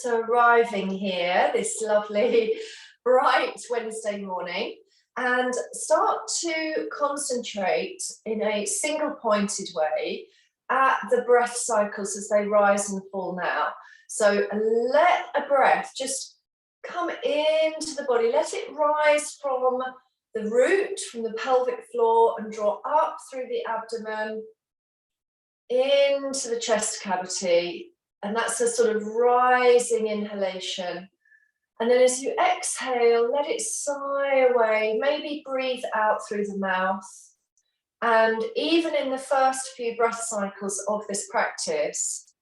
So arriving here this lovely bright Wednesday morning, and start to concentrate in a single pointed way at the breath cycles as they rise and fall now. So let a breath just come into the body, let it rise from the root, from the pelvic floor, and draw up through the abdomen into the chest cavity. And that's a sort of rising inhalation. And then as you exhale, let it sigh away. Maybe breathe out through the mouth. And even in the first few breath cycles of this practice,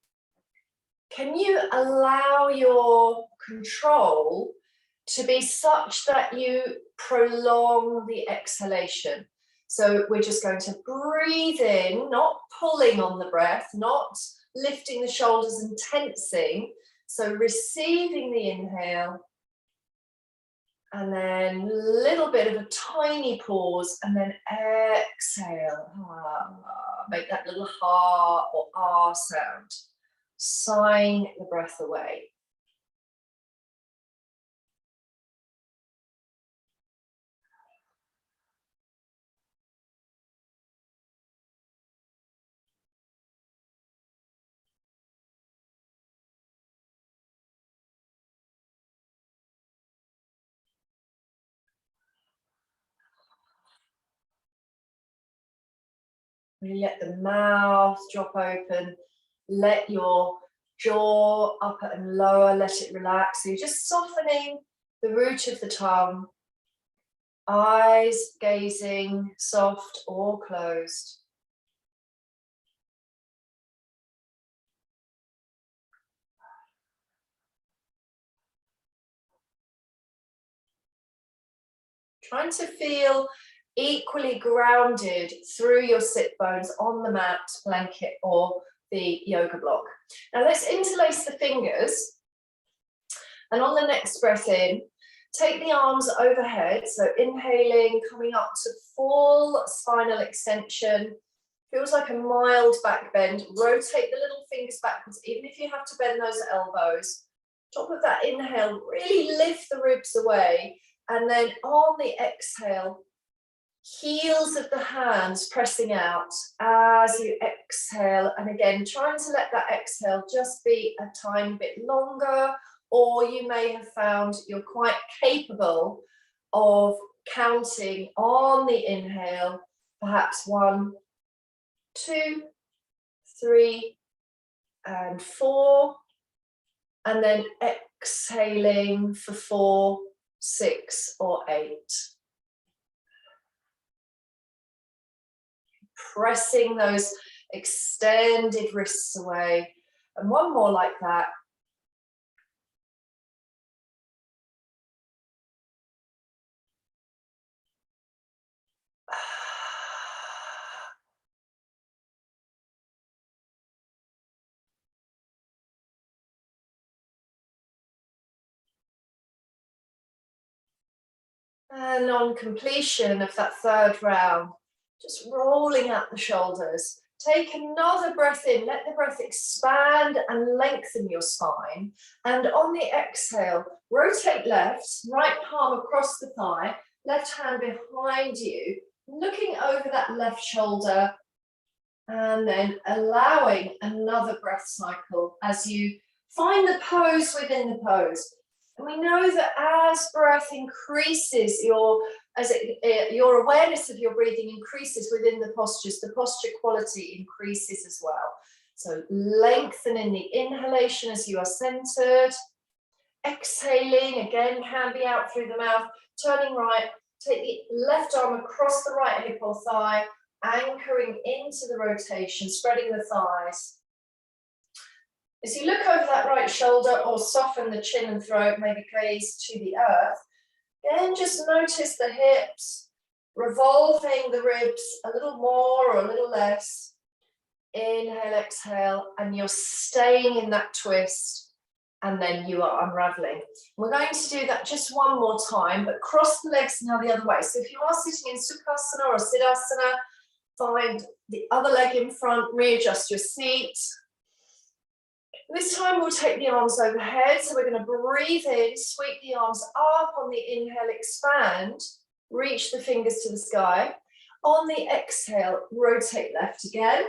can you allow your control to be such that you prolong the exhalation? So we're just going to breathe in, not pulling on the breath, not lifting the shoulders and tensing. So receiving the inhale, and then a little bit of a tiny pause, and then exhale. Make that little ha or ah sound, sighing the breath away. Really let the mouth drop open, let your jaw upper and lower, let it relax. So you're just softening the root of the tongue, eyes gazing soft or closed. Trying to feel equally grounded through your sit bones on the mat, blanket, or the yoga block. Now let's interlace the fingers, and on the next breath in, take the arms overhead. So inhaling, coming up to full spinal extension. Feels like a mild back bend. Rotate the little fingers backwards, even if you have to bend those elbows. Top of that inhale, really lift the ribs away. And then on the exhale, heels of the hands pressing out as you exhale. And again, trying to let that exhale just be a tiny bit longer, or you may have found you're quite capable of counting on the inhale, perhaps 1, 2, 3, and 4, and then exhaling for 4, 6, or 8. Pressing those extended wrists away, and one more like that. And on completion of that third round, just rolling out the shoulders. Take another breath in, let the breath expand and lengthen your spine. And on the exhale, rotate left, right palm across the thigh, left hand behind you, looking over that left shoulder, and then allowing another breath cycle as you find the pose within the pose. And we know that as breath increases, your awareness of your breathing increases within the postures, the posture quality increases as well. So lengthening the inhalation as you are centered. Exhaling, again, can be out through the mouth. Turning right, take the left arm across the right hip or thigh, anchoring into the rotation, spreading the thighs. As you look over that right shoulder or soften the chin and throat, maybe gaze to the earth, then just notice the hips, revolving the ribs a little more or a little less. Inhale, exhale, and you're staying in that twist, and then you are unraveling. We're going to do that just one more time, but cross the legs now the other way. So if you are sitting in Sukhasana or Siddhasana, find the other leg in front, readjust your seat. This time we'll take the arms overhead. So we're going to breathe in, sweep the arms up on the inhale, expand, reach the fingers to the sky. On the exhale, rotate left again.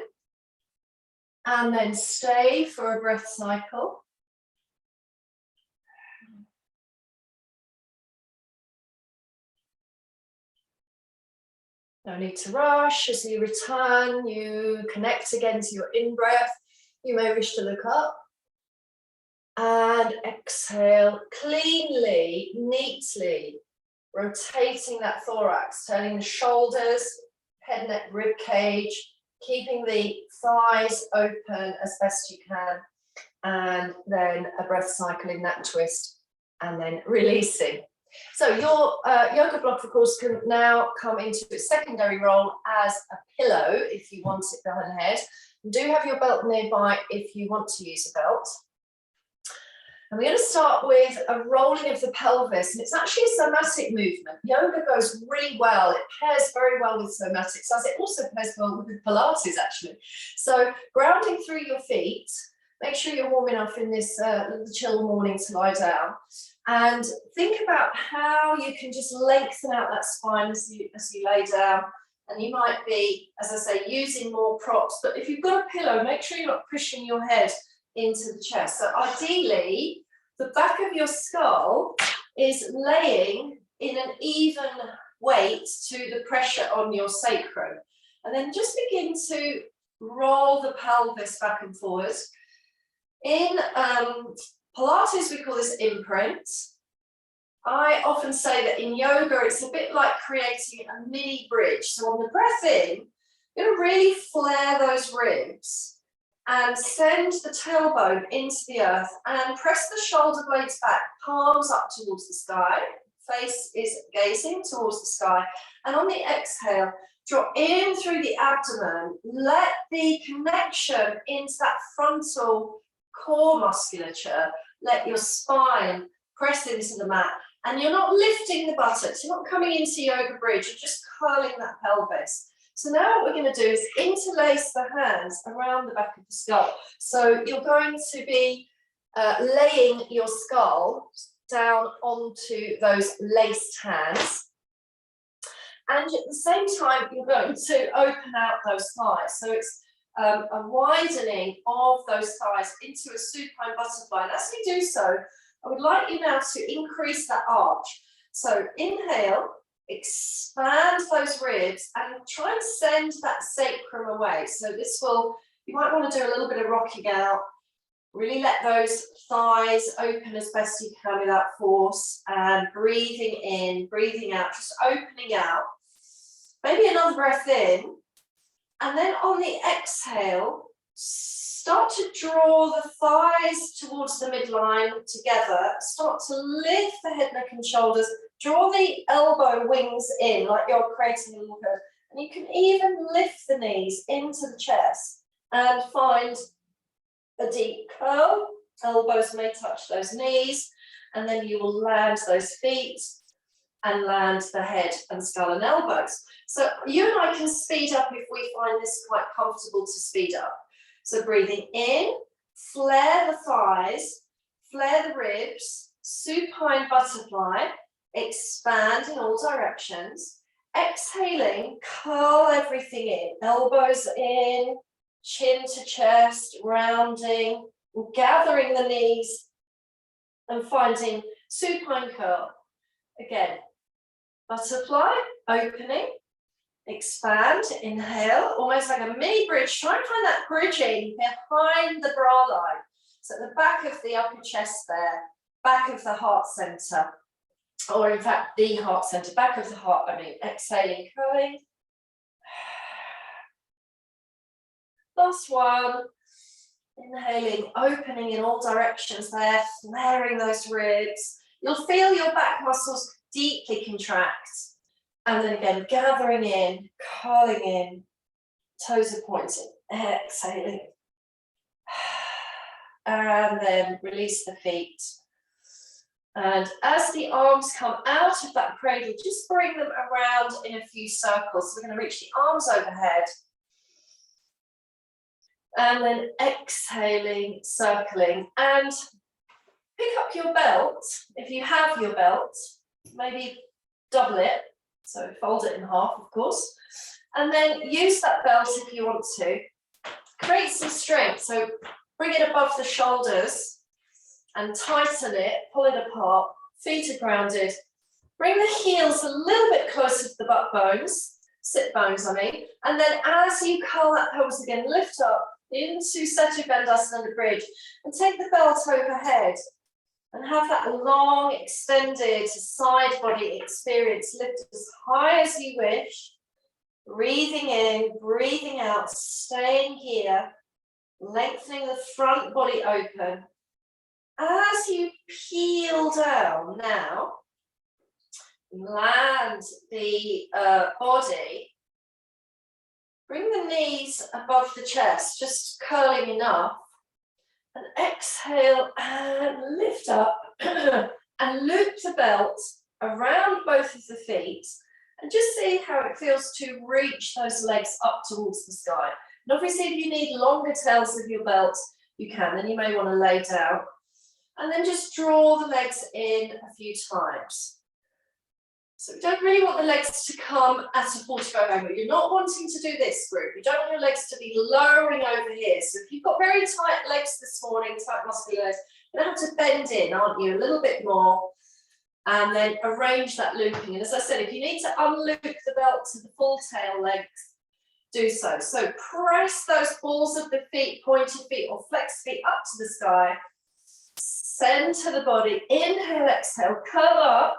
And then stay for a breath cycle. No need to rush. As you return, you connect again to your in-breath. You may wish to look up. And exhale cleanly, neatly, rotating that thorax, turning the shoulders, head, neck, rib cage, keeping the thighs open as best you can. And then a breath cycle in that twist, and then releasing. So your yoga block, of course, can now come into its secondary role as a pillow if you want it behind the head. You do have your belt nearby if you want to use a belt. And we're going to start with a rolling of the pelvis, and it's actually a somatic movement. Yoga goes really well. It pairs very well with somatics, as it also pairs well with Pilates, actually. So grounding through your feet, make sure you're warm enough in this little chill morning to lie down. And think about how you can just lengthen out that spine as you lay down. And you might be, as I say, using more props. But if you've got a pillow, make sure you're not pushing your head into the chest. So ideally, the back of your skull is laying in an even weight to the pressure on your sacrum. And then just begin to roll the pelvis back and forward. In Pilates, we call this imprint. I often say that in yoga, it's a bit like creating a mini bridge. So on the breath in, you're going to really flare those ribs and send the tailbone into the earth and press the shoulder blades back, palms up towards the sky, face is gazing towards the sky. And on the exhale, draw in through the abdomen, let the connection into that frontal core musculature, let your spine press into the mat. And you're not lifting the buttocks, you're not coming into yoga bridge, you're just curling that pelvis. So now what we're going to do is interlace the hands around the back of the skull. So you're going to be laying your skull down onto those laced hands. And at the same time, you're going to open out those thighs. So it's a widening of those thighs into a supine butterfly. And as you do so, I would like you now to increase that arch. So inhale, expand those ribs and try and send that sacrum away. So this will, you might want to do a little bit of rocking out. Really let those thighs open as best you can without force, and breathing in, breathing out, just opening out. Maybe another breath in. And then on the exhale, start to draw the thighs towards the midline together. Start to lift the head, neck and shoulders. Draw the elbow wings in like you're creating a little curve. And you can even lift the knees into the chest and find a deep curl. Elbows may touch those knees. And then you will land those feet and land the head and skull and elbows. So you and I can speed up if we find this quite comfortable to speed up. So breathing in, flare the thighs, flare the ribs, supine butterfly, expand in all directions. Exhaling, curl everything in, elbows in, chin to chest, rounding, gathering the knees and finding supine curl. Again, butterfly, opening, expand, inhale, almost like a mini bridge. Try and find that bridging behind the bra line. So at the back of the upper chest there, back of the heart center, or in fact, the heart center, back of the heart, exhaling, curling. Last one. Inhaling, opening in all directions there, flaring those ribs. You'll feel your back muscles deeply contract. And then again, gathering in, curling in, toes are pointing, exhaling. And then release the feet. And as the arms come out of that cradle, just bring them around in a few circles. So we're going to reach the arms overhead. And then exhaling, circling, and pick up your belt. If you have your belt, maybe double it. So fold it in half, of course. And then use that belt if you want to. Create some strength. So bring it above the shoulders and tighten it, pull it apart. Feet are grounded. Bring the heels a little bit closer to the butt bones, sit bones, I mean. And then as you curl that pelvis again, lift up into Supta Padangusthasana, the bridge, and take the belt overhead and have that long, extended side body experience. Lift as high as you wish. Breathing in, breathing out, staying here, lengthening the front body open. As you peel down now, land the body, bring the knees above the chest, just curling enough, and exhale and lift up and loop the belt around both of the feet, and just see how it feels to reach those legs up towards the sky. And obviously if you need longer tails of your belt, you can, then you may want to lay down. And then just draw the legs in a few times. So we don't really want the legs to come at a 45 angle. You're not wanting to do this group. You don't want your legs to be lowering over here. So if you've got very tight legs this morning, tight muscular legs, you're going to have to bend in, aren't you? A little bit more. And then arrange that looping. And as I said, if you need to unloop the belt to the full tail legs, do so. So press those balls of the feet, pointed feet or flex feet up to the sky. Center the body. Inhale, exhale, curl up.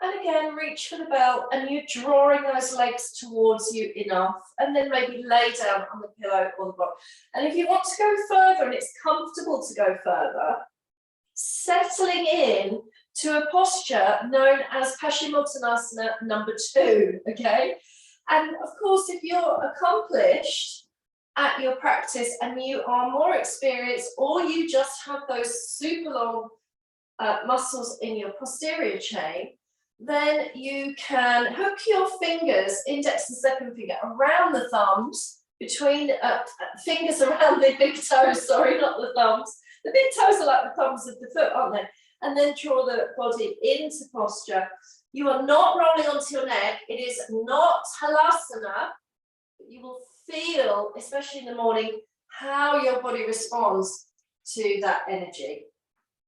And again, reach for the belt, and you're drawing those legs towards you enough, and then maybe lay down on the pillow or the block. And if you want to go further and it's comfortable to go further, settling in to a posture known as Paschimottanasana number 2, okay? And of course, if you're accomplished at your practice and you are more experienced, or you just have those super long muscles in your posterior chain, then you can hook your fingers, index and second finger, around the thumbs, between fingers around the big toes, sorry, not the thumbs. The big toes are like the thumbs of the foot, aren't they? And then draw the body into posture. You are not rolling onto your neck. It is not halasana. You will feel, especially in the morning, how your body responds to that energy.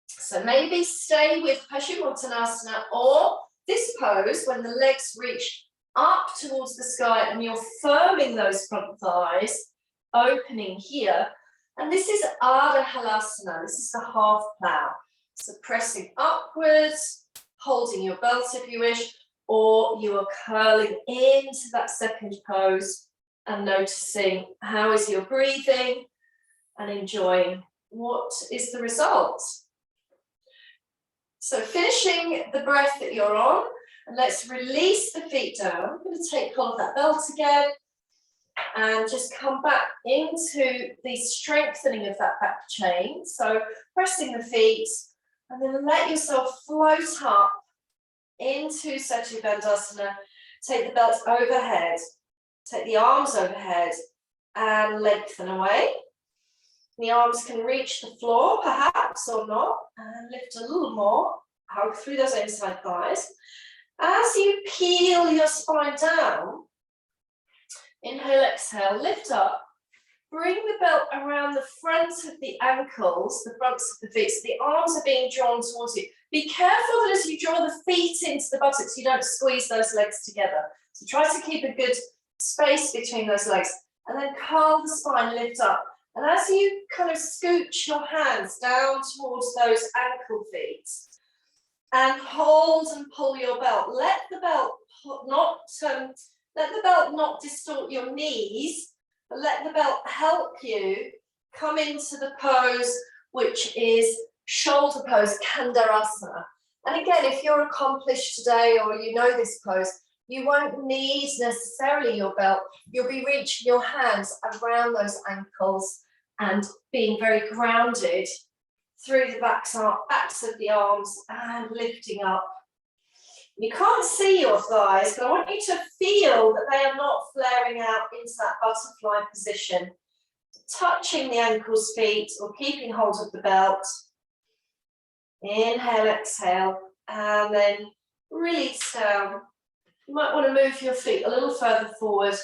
So maybe stay with Paschimottanasana or this pose when the legs reach up towards the sky and you're firming those front thighs, opening here. And this is Ardha Halasana. This is the half plow. So pressing upwards, holding your belt if you wish, or you are curling into that second pose and noticing how is your breathing and enjoying what is the result. So finishing the breath that you're on, and let's release the feet down. I'm going to take hold of that belt again and just come back into the strengthening of that back chain. So pressing the feet and then let yourself float up into Supta Padangusthasana. Take the belt overhead, take the arms overhead and lengthen away. The arms can reach the floor, perhaps, or not, and lift a little more. Hug through those inside thighs. As you peel your spine down, inhale, exhale, lift up. Bring the belt around the front of the ankles, the fronts of the feet, so the arms are being drawn towards you. Be careful that as you draw the feet into the buttocks, you don't squeeze those legs together. So try to keep a good space between those legs, and then curl the spine, lift up. And as you kind of scooch your hands down towards those ankle feet and hold and pull your belt, let the belt not distort your knees, but let the belt help you come into the pose, which is shoulder pose, Kandarasana. And again, if you're accomplished today or you know this pose, you won't need necessarily your belt. You'll be reaching your hands around those ankles and being very grounded through the backs of the arms and lifting up. You can't see your thighs, but I want you to feel that they are not flaring out into that butterfly position. touching the ankles, feet, or keeping hold of the belt. Inhale, exhale, and then release down. You might want to move your feet a little further forward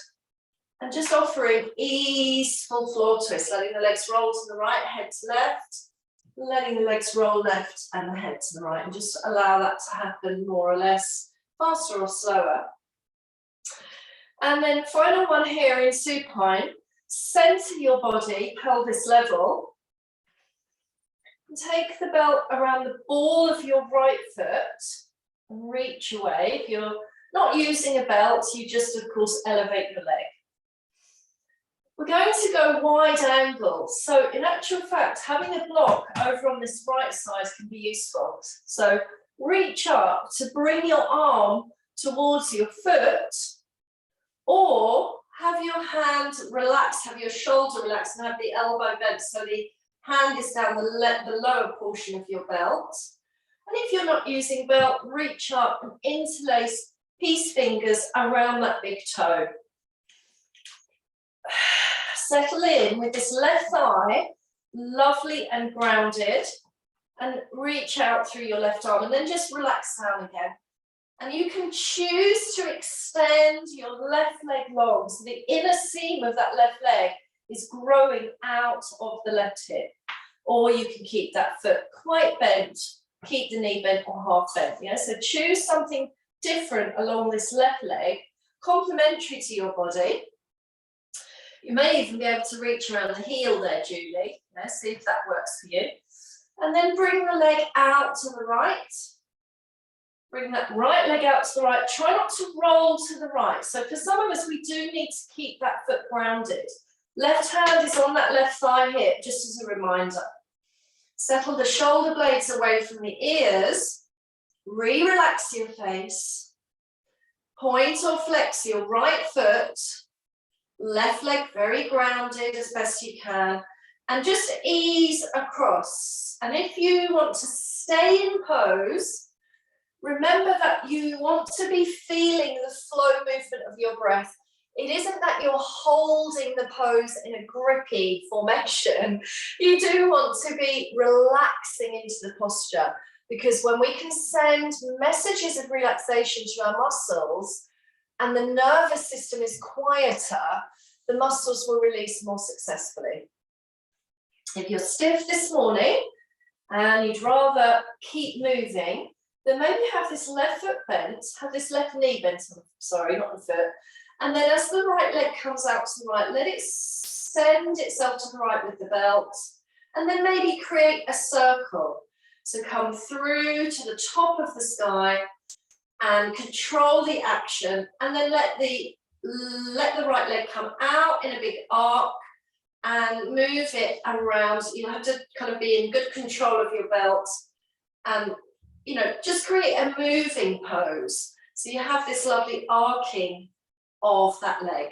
and just offering easeful floor twist, letting the legs roll to the right, head to left, letting the legs roll left and the head to the right, and just allow that to happen more or less, faster or slower. And then final one here in supine, center your body, pelvis level, and take the belt around the ball of your right foot and reach away. If you're not using a belt, you just, of course, elevate your leg. We're going to go wide angle. So in actual fact, having a block over on this right side can be useful. So reach up to bring your arm towards your foot, or have your hand relaxed, have your shoulder relaxed, and have the elbow bent so the hand is down the lower portion of your belt. And if you're not using belt, reach up and interlace peace fingers around that big toe. Settle in with this left thigh, lovely and grounded, and reach out through your left arm, and then just relax down again. And you can choose to extend your left leg long, so the inner seam of that left leg is growing out of the left hip. Or you can keep that foot quite bent, keep the knee bent or half bent. Yeah? So choose something different along this left leg, complementary to your body. You may even be able to reach around the heel there, Julie. Yeah, see if that works for you. And then bring the leg out to the right. Bring that right leg out to the right. Try not to roll to the right. So for some of us, we do need to keep that foot grounded. Left hand is on that left thigh hip, just as a reminder. Settle the shoulder blades away from the ears. Relax your face. Point or flex your right foot. Left leg very grounded as best you can. And just ease across. And if you want to stay in pose, remember that you want to be feeling the flow movement of your breath. It isn't that you're holding the pose in a grippy formation. You do want to be relaxing into the posture, because when we can send messages of relaxation to our muscles and the nervous system is quieter, the muscles will release more successfully. If you're stiff this morning and you'd rather keep moving, then maybe have this left foot bent, have this left knee bent, sorry, not the foot. And then as the right leg comes out to the right, let it send itself to the right with the belt. And then maybe create a circle. So come through to the top of the sky and control the action. And then let the right leg come out in a big arc and move it around. You have to kind of be in good control of your belt. And, you know, just create a moving pose. So you have this lovely arcing of that leg.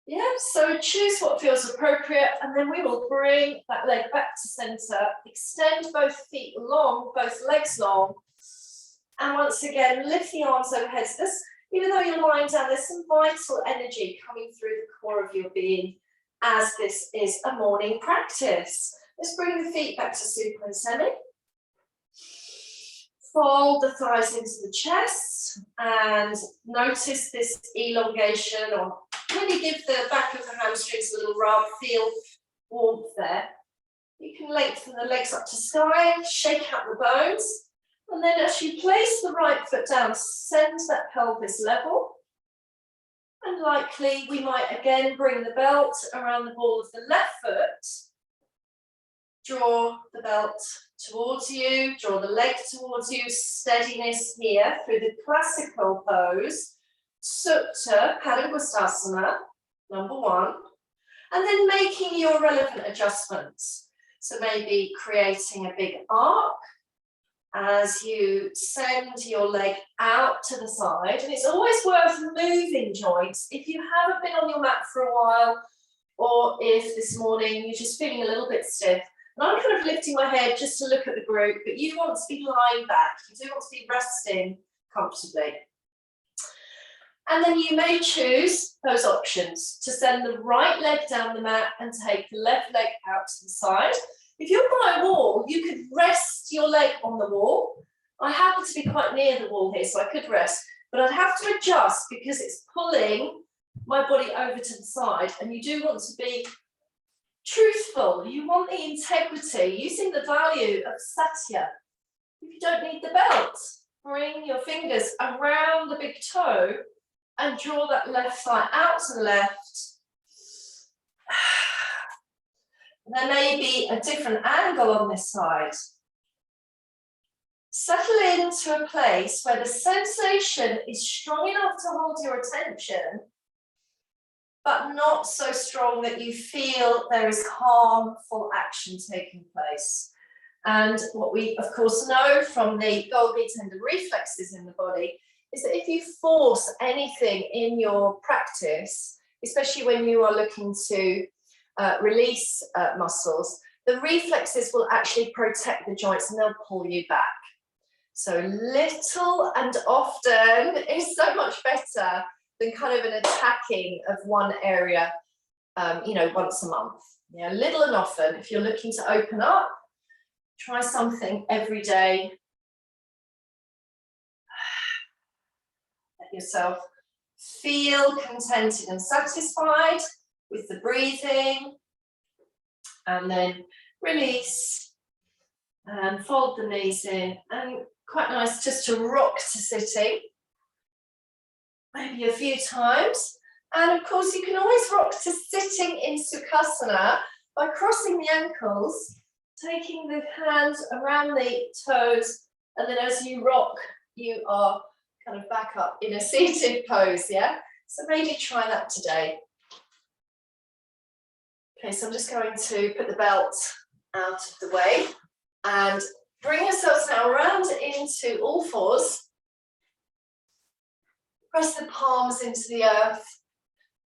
Yeah, so choose what feels appropriate, and then we will bring that leg back to center, extend both feet long, both legs long, and once again lift the arms overhead. So this, even though you're lying down, there's some vital energy coming through the core of your being as this is a morning practice. Let's bring the feet back to supine semi. Fold the thighs into the chest and notice this elongation, or really give the back of the hamstrings a little rub, feel warmth there. You can lengthen the legs up to sky, shake out the bones, and then as you place the right foot down, send that pelvis level. And likely we might again bring the belt around the ball of the left foot. Draw the belt towards you, draw the leg towards you, steadiness here through the classical pose, Supta Padangusthasana, number one, and then making your relevant adjustments. So maybe creating a big arc as you send your leg out to the side, and it's always worth moving joints if you haven't been on your mat for a while, or if this morning you're just feeling a little bit stiff. And I'm kind of lifting my head just to look at the group, but you want to be lying back. You do want to be resting comfortably. And then you may choose those options to send the right leg down the mat and take the left leg out to the side. If you're by a wall, you could rest your leg on the wall. I happen to be quite near the wall here, so I could rest, but I'd have to adjust because it's pulling my body over to the side, and you do want to be truthful. You want the integrity, using the value of Satya. If you don't need the belt, bring your fingers around the big toe and draw that left thigh out to the left. There may be a different angle on this side. Settle into a place where the sensation is strong enough to hold your attention, but not so strong that you feel there is harmful action taking place. And what we, of course, know from the Golgi tendon reflexes in the body is that if you force anything in your practice, especially when you are looking to release muscles, the reflexes will actually protect the joints and they'll pull you back. So little and often is so much better than kind of an attacking of one area, once a month. Yeah, little and often. If you're looking to open up, try something every day. Let yourself feel contented and satisfied with the breathing, and then release and fold the knees in, and quite nice just to rock to sitting, maybe a few times. And of course you can always rock to sitting in Sukhasana by crossing the ankles, taking the hands around the toes, and then as you rock you are kind of back up in a seated pose. Yeah, so maybe try that today. Okay, so I'm just going to put the belt out of the way and bring yourselves now around into all fours. Press the palms into the earth.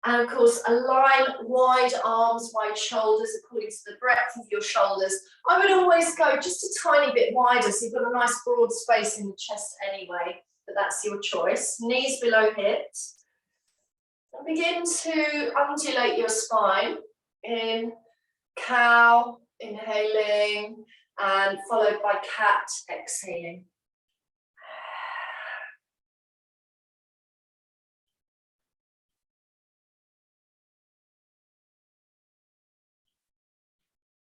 And of course, align wide arms, wide shoulders according to the breadth of your shoulders. I would always go just a tiny bit wider, so you've got a nice broad space in the chest anyway, but that's your choice. Knees below hips. And begin to undulate your spine in cow, inhaling, and followed by cat, exhaling.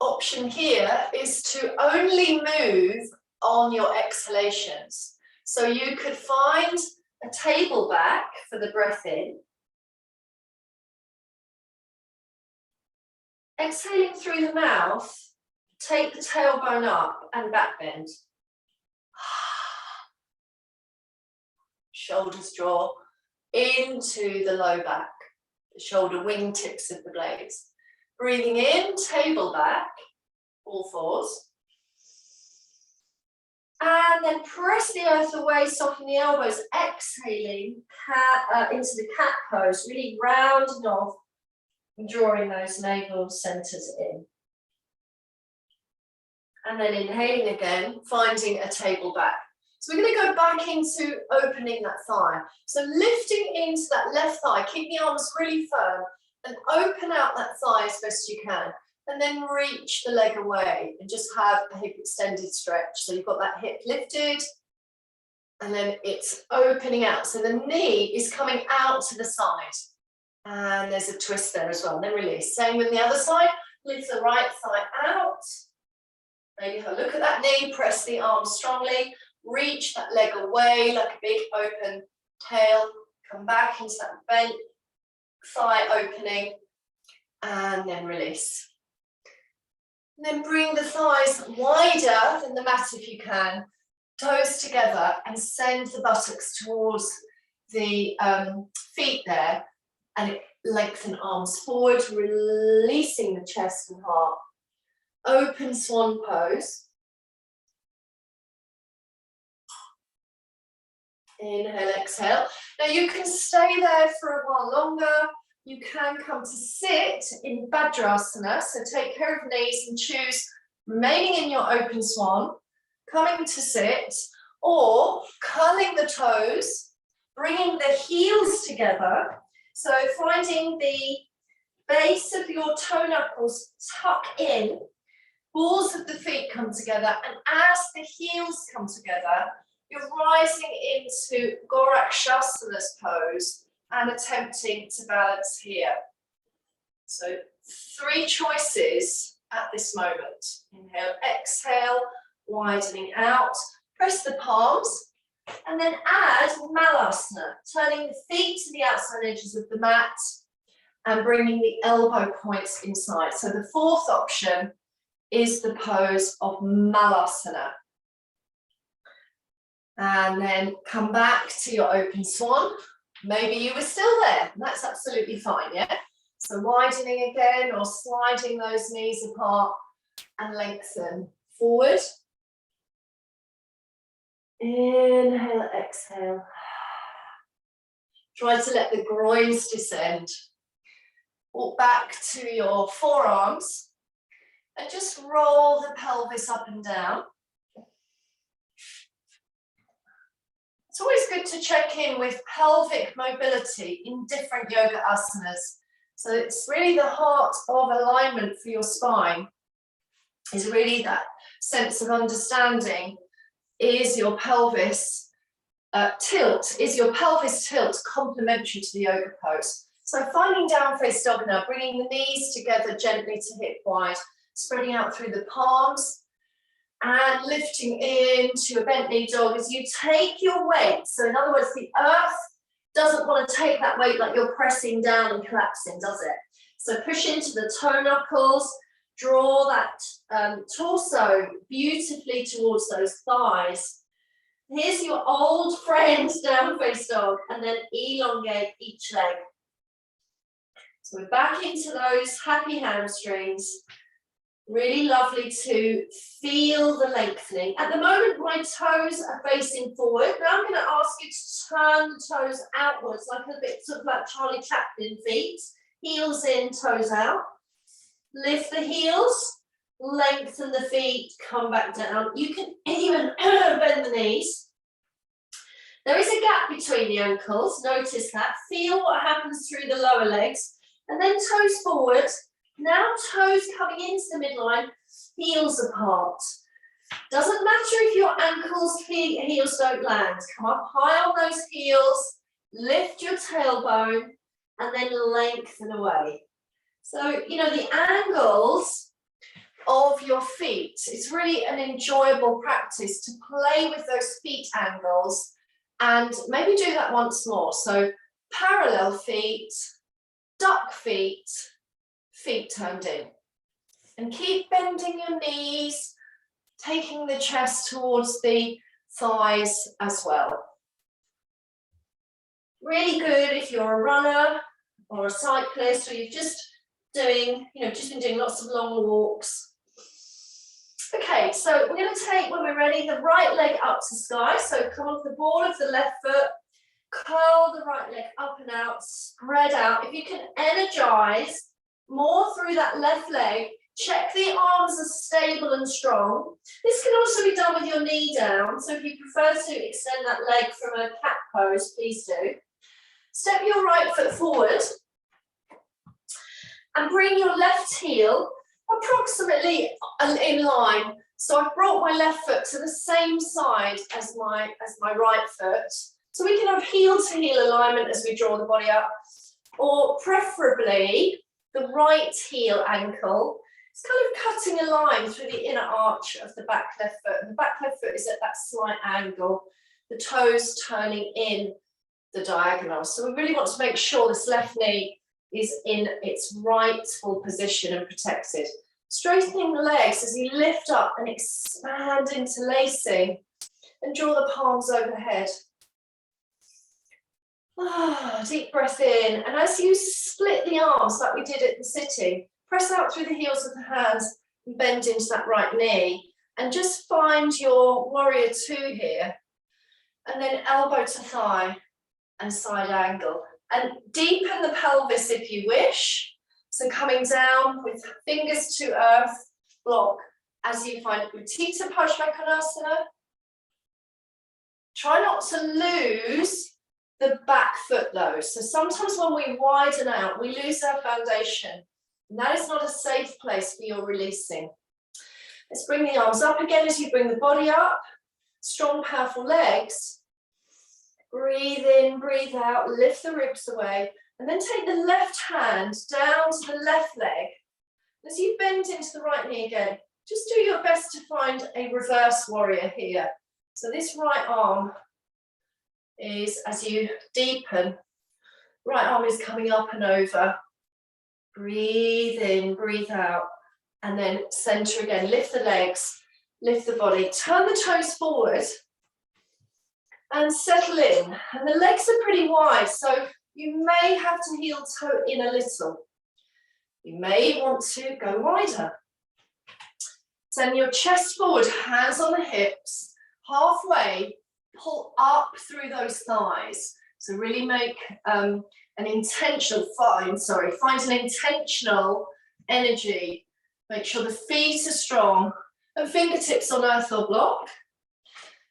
Option here is to only move on your exhalations. So you could find a table back for the breath in. Exhaling through the mouth, take the tailbone up and back bend. Shoulders draw into the low back, the shoulder wingtips of the blades. Breathing in, table back, all fours. And then press the earth away, soften the elbows, exhaling into the cat pose, really rounding off and drawing those navel centers in. And then inhaling again, finding a table back. So we're going to go back into opening that thigh. So lifting into that left thigh, keep the arms really firm and open out that thigh as best you can. And then reach the leg away and just have a hip extended stretch. So you've got that hip lifted and then it's opening out. So the knee is coming out to the side. And there's a twist there as well, and then release. Same with the other side, lift the right thigh out. Maybe have a look at that knee, press the arms strongly, reach that leg away like a big open tail, come back into that bent thigh opening, and then release. And then bring the thighs wider than the mat if you can, toes together, and send the buttocks towards the feet there. And lengthen arms forward, releasing the chest and heart. Open swan pose. Inhale, exhale. Now you can stay there for a while longer. You can come to sit in Vajrasana. So take care of knees and choose remaining in your open swan, coming to sit, or curling the toes bringing the heels together. So finding the base of your toe knuckles tuck in, balls of the feet come together, and as the heels come together, you're rising into Gorakshasana's pose and attempting to balance here. So 3 choices at this moment. Inhale, exhale, widening out, press the palms, and then add Malasana, turning the feet to the outside edges of the mat and bringing the elbow points inside. So the 4th option is the pose of Malasana. And then come back to your open swan. Maybe you were still there, that's absolutely fine, yeah? So widening again or sliding those knees apart and lengthen forward. Inhale, exhale. Try to let the groins descend. Walk back to your forearms and just roll the pelvis up and down. It's always good to check in with pelvic mobility in different yoga asanas. So it's really the heart of alignment for your spine, is really that sense of understanding. Is your pelvis tilt complementary to the yoga pose? So finding Downface Dog now, bringing the knees together gently to hip wide, spreading out through the palms and lifting into a bent knee dog as you take your weight. So in other words, the earth doesn't want to take that weight like you're pressing down and collapsing, does it? So push into the toe knuckles, draw that torso beautifully towards those thighs. Here's your old friend, Downface Dog, and then elongate each leg. So we're back into those happy hamstrings. Really lovely to feel the lengthening. At the moment, my toes are facing forward. Now I'm going to ask you to turn the toes outwards, like a bit sort of like Charlie Chaplin feet. Heels in, toes out. Lift the heels, lengthen the feet, come back down. You can even bend the knees. There is a gap between the ankles, notice that. Feel what happens through the lower legs. And then toes forward. Now toes coming into the midline, heels apart. Doesn't matter if your ankles, heels don't land. Come up high on those heels, lift your tailbone, and then lengthen away. So, you know, the angles of your feet, it's really an enjoyable practice to play with those feet angles and maybe do that once more. So parallel feet, duck feet, feet turned in. And keep bending your knees, taking the chest towards the thighs as well. Really good if you're a runner or a cyclist, or you're just doing, just been doing lots of long walks. Okay, so we're going to take, when we're ready, the right leg up to sky. So come off the ball of the left foot, curl the right leg up and out, spread out. If you can energize more through that left leg, check the arms are stable and strong. This can also be done with your knee down. So if you prefer to extend that leg from a cat pose, please do. Step your right foot forward and bring your left heel approximately in line. So I've brought my left foot to the same side as my right foot. So we can have heel to heel alignment as we draw the body up, or preferably the right heel ankle. It's kind of cutting a line through the inner arch of the back left foot. And the back left foot is at that slight angle, the toes turning in the diagonal. So we really want to make sure this left knee is in its rightful position and protected. Straightening the legs as you lift up and expand into lacing and draw the palms overhead. Deep breath in, and as you split the arms like we did at the sitting, press out through the heels of the hands and bend into that right knee, and just find your warrior 2 here, and then elbow to thigh and side angle, and deepen the pelvis if you wish. So coming down with fingers to earth, block as you find Utthita Parsavkonasana. Try not to lose the back foot though. So sometimes when we widen out, we lose our foundation. And that is not a safe place for your releasing. Let's bring the arms up again as you bring the body up. Strong, powerful legs. Breathe in, breathe out, lift the ribs away. And then take the left hand down to the left leg. As you bend into the right knee again, just do your best to find a reverse warrior here. So this right arm is, as you deepen, right arm is coming up and over. Breathe in, breathe out, and then center again. Lift the legs, lift the body. Turn the toes forward and settle in. And the legs are pretty wide, so you may have to heel toe in a little. You may want to go wider. Send your chest forward, hands on the hips, halfway, pull up through those thighs. So really make find an intentional energy. Make sure the feet are strong and fingertips on earth or block.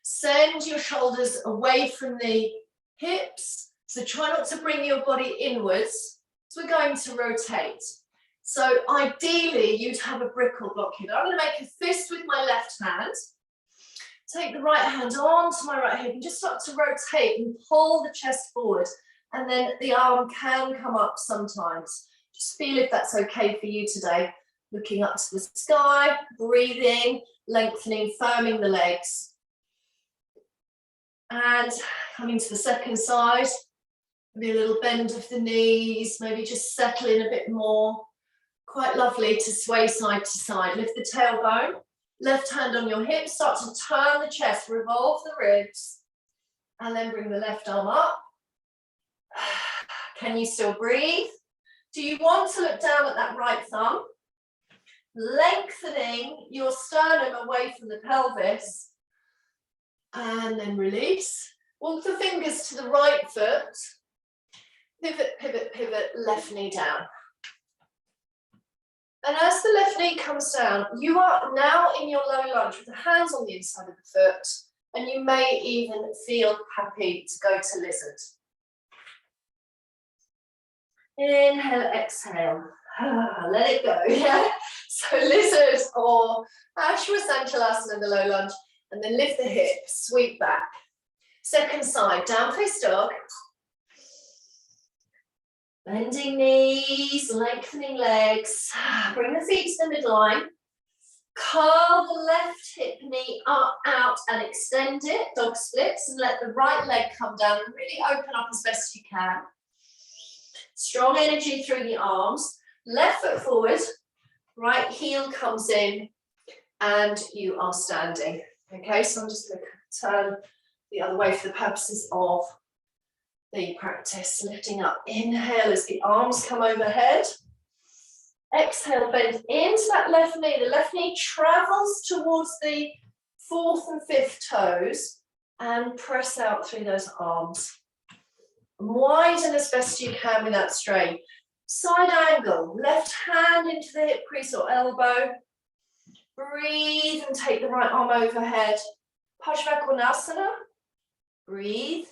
Send your shoulders away from the hips. So try not to bring your body inwards. So we're going to rotate. So ideally, you'd have a brick or block here. I'm going to make a fist with my left hand. Take the right hand onto my right hip and just start to rotate and pull the chest forward. And then the arm can come up sometimes. Just feel if that's okay for you today. Looking up to the sky, breathing, lengthening, firming the legs. And coming to the second side. Maybe a little bend of the knees, maybe just settle in a bit more. Quite lovely to sway side to side. Lift the tailbone, left hand on your hip, start to turn the chest, revolve the ribs, and then bring the left arm up. Can you still breathe? Do you want to look down at that right thumb? Lengthening your sternum away from the pelvis, and then release. Walk the fingers to the right foot. Pivot, pivot, pivot, left knee down. And as the left knee comes down, you are now in your low lunge with the hands on the inside of the foot, and you may even feel happy to go to lizard. Inhale, exhale. Let it go, yeah? So lizard or Ashwasanthalasana in the low lunge, and then lift the hips, sweep back. Second side, downface dog. Bending knees, lengthening legs. Bring the feet to the midline. Curl the left hip knee up, out, and extend it. Dog splits, and let the right leg come down and really open up as best you can. Strong energy through the arms. Left foot forward. Right heel comes in, and you are standing. Okay, so I'm just going to turn the other way for the purposes of the practice. Lifting up. Inhale as the arms come overhead. Exhale, bend into that left knee. The left knee travels towards the fourth and fifth toes and press out through those arms. Widen as best you can without strain. Side angle, left hand into the hip crease or elbow. Breathe and take the right arm overhead. Parsavkonasana. Breathe.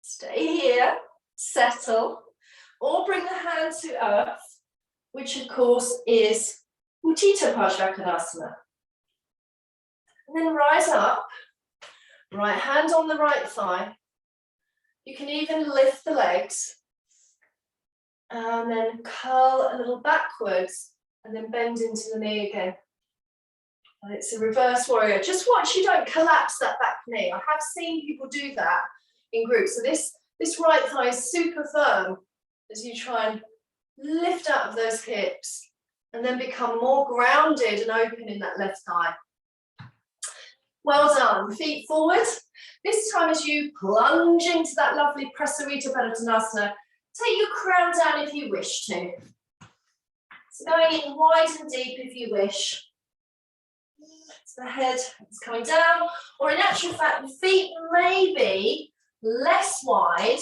Stay here. Settle. Or bring the hand to earth, which of course is Utthita Parsavkonasana. And then rise up. Right hand on the right thigh. You can even lift the legs. And then curl a little backwards and then bend into the knee again. And it's a reverse warrior. Just watch you don't collapse that back knee. I have seen people do that in groups. So this right thigh is super firm as you try and lift out of those hips and then become more grounded and open in that left thigh. Well done. Feet forward. This time as you plunge into that lovely Utthita Parsavkonasana, take your crown down if you wish to. So going in wide and deep if you wish. So the head is coming down, or in actual fact, the feet may be less wide,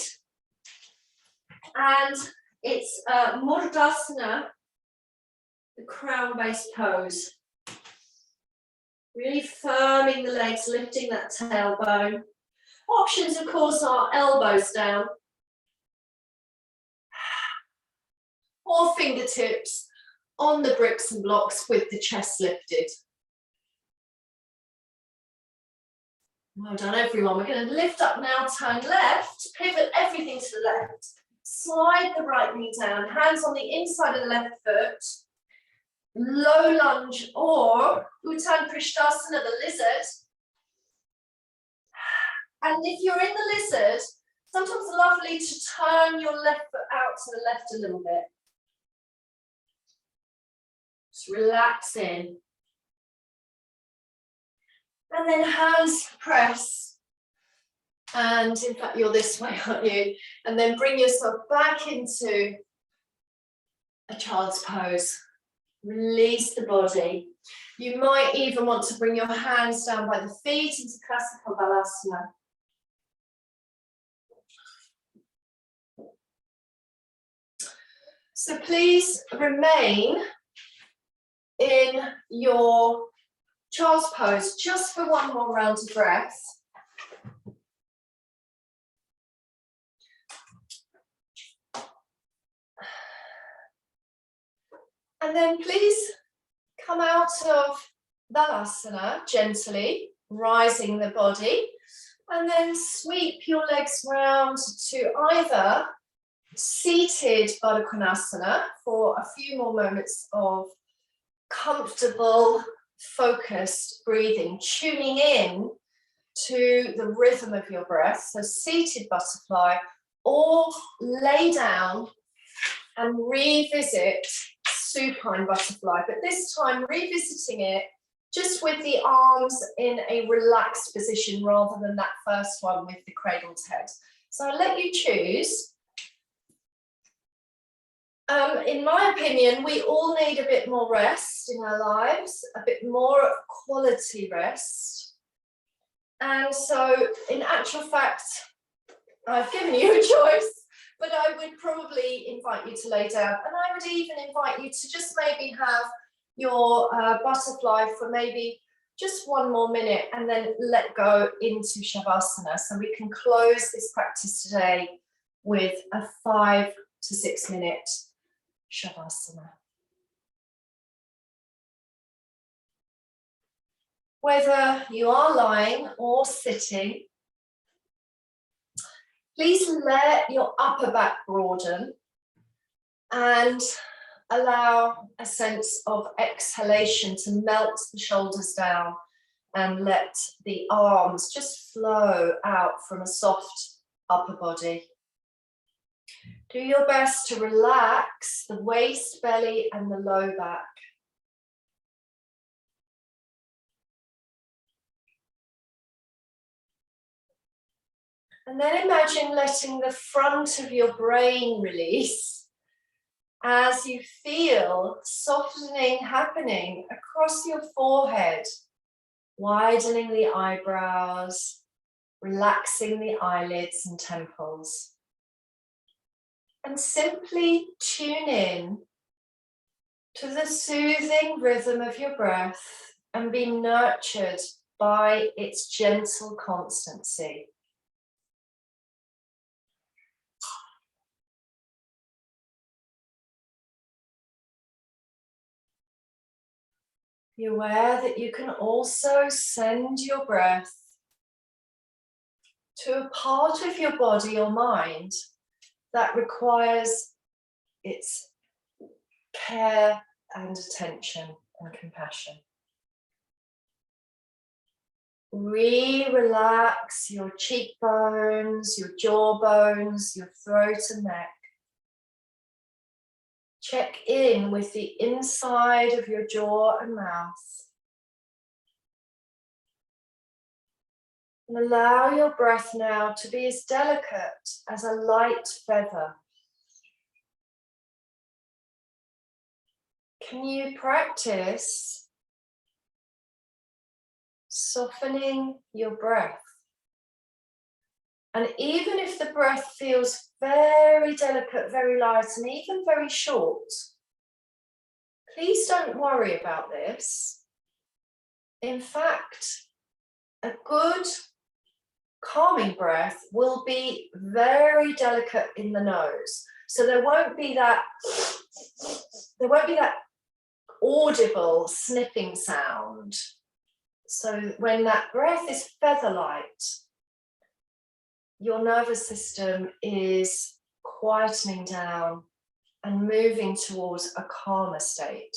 and it's Murdasana, the crown-based pose. Really firming the legs, lifting that tailbone. Options, of course, are elbows down or fingertips on the bricks and blocks with the chest lifted. Well done, everyone. We're going to lift up now, turn left, pivot everything to the left. Slide the right knee down, hands on the inside of the left foot. Low lunge or Utthita Parsavkonasana, the lizard. And if you're in the lizard, sometimes it's lovely to turn your left foot out to the left a little bit. Just relax in. And then hands press. And in fact, you're this way, aren't you? And then bring yourself back into a child's pose. Release the body. You might even want to bring your hands down by the feet into classical balasana. So please remain in your child's pose just for one more round of breath. And then please come out of Balasana gently, rising the body, and then sweep your legs round to either seated Padangusthasana for a few more moments of comfortable, focused breathing, tuning in to the rhythm of your breath, so seated butterfly, or lay down and revisit supine butterfly, but this time revisiting it just with the arms in a relaxed position rather than that first one with the cradled head. So I'll let you choose. In my opinion, we all need a bit more rest in our lives, a bit more quality rest. And so in actual fact, I've given you a choice, but I would probably invite you to lay down. And I would even invite you to just maybe have your butterfly for maybe just one more minute and then let go into Shavasana. So we can close this practice today with a 5 to 6 minute Shavasana. Whether you are lying or sitting, please let your upper back broaden and allow a sense of exhalation to melt the shoulders down and let the arms just flow out from a soft upper body. Do your best to relax the waist, belly, and the low back. And then imagine letting the front of your brain release as you feel softening happening across your forehead, widening the eyebrows, relaxing the eyelids and temples. And simply tune in to the soothing rhythm of your breath and be nurtured by its gentle constancy. Be aware that you can also send your breath to a part of your body or mind that requires its care and attention and compassion. Relax your cheekbones, your jawbones, your throat and neck. Check in with the inside of your jaw and mouth. And allow your breath now to be as delicate as a light feather. Can you practice softening your breath? And even if the breath feels very delicate, very light, and even very short, please don't worry about this. In fact, a good calming breath will be very delicate in the nose. So there won't be that audible sniffing sound. So when that breath is feather light, your nervous system is quietening down and moving towards a calmer state.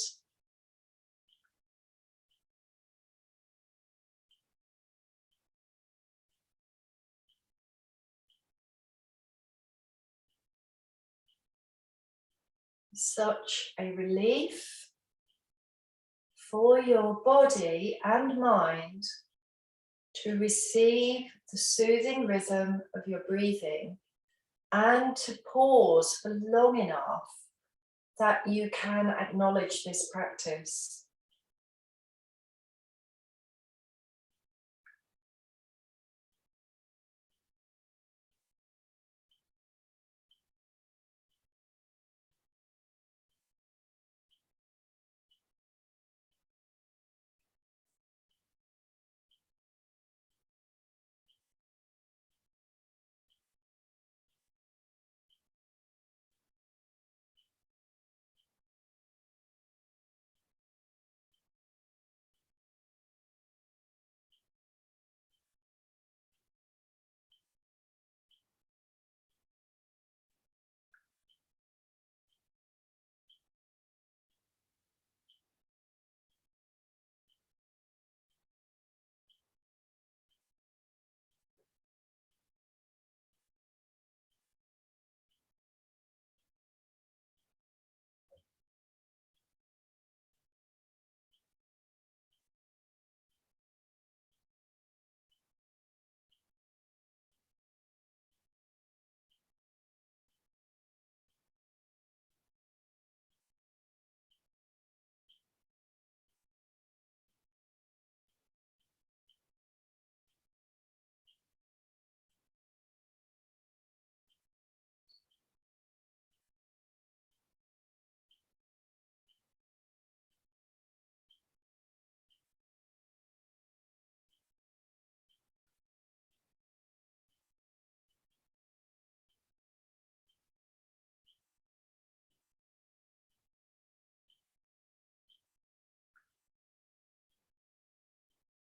Such a relief for your body and mind to receive the soothing rhythm of your breathing and to pause for long enough that you can acknowledge this practice.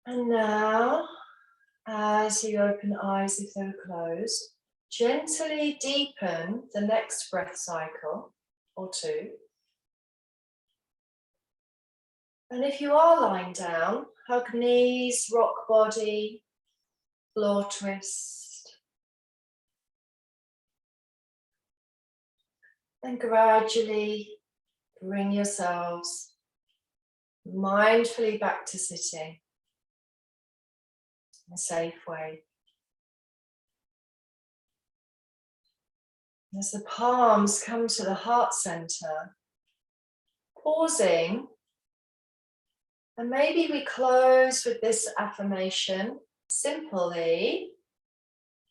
And now, as you open eyes if they're closed, gently deepen the next breath cycle or two. And if you are lying down, hug knees, rock body, floor twist. And gradually bring yourselves mindfully back to sitting in a safe way. As the palms come to the heart center, pausing, and maybe we close with this affirmation simply: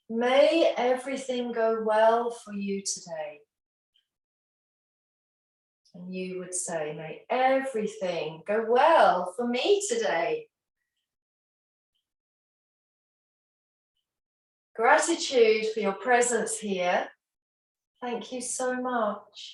may everything go well for you today. And you would say, may everything go well for me today. Gratitude for your presence here. Thank you so much.